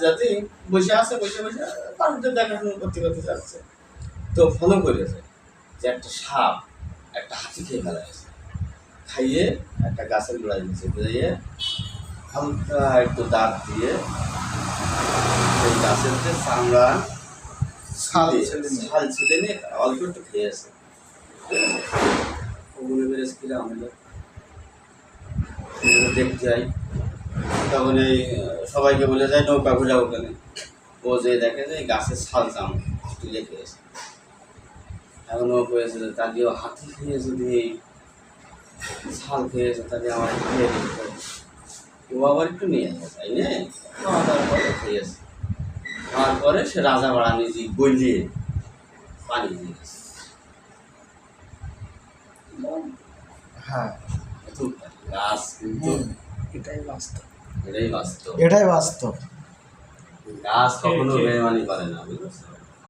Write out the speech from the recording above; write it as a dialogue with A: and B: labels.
A: যাতে বসে আছে, বসে বসে মানুষদের দেখাশোনা করতে করতে যাচ্ছে। তো ফলো করেছে যে একটা সাপ একটা হাতি খেয়ে ফেলা হয়েছে, খাইয়ে একটা গাছের গোড়ায় নিচে দিয়ে হালকা একটু দাঁত দিয়ে সেই গাছের যে চামড়া ছাল ছেড়ে নিয়ে অল্প একটু খেয়েছে। ওগুলো বেড়েছে কিরাম হলো, দেখতে যাই তখন এই সবাইকে বলে যায় নৌকা ঘুরা ওখানে। ও যে দেখে যে গাছের ছাল চামড়া তুলে খেয়েছে। এখন ও হয়েছে তাকে ও হাতি খেয়ে যদি ছাল খেয়েছে তাকে আমার খেয়ে দিতে, ও আবার একটু নিয়ে আসে তাই না, খাওয়া দাওয়ার পরে খেয়েছে। খাওয়ার পরে সে রাজা বাড়া নিজে গলিয়ে পানি দিয়ে গেছে।
B: হ্যাঁ,
A: গাছ কিন্তু
B: এটাই বাস্তব,
A: এটাই বাস্তব।
B: এটাই বাস্তব।
A: গাছ কখনো বেমানি করে না, বুঝেছো?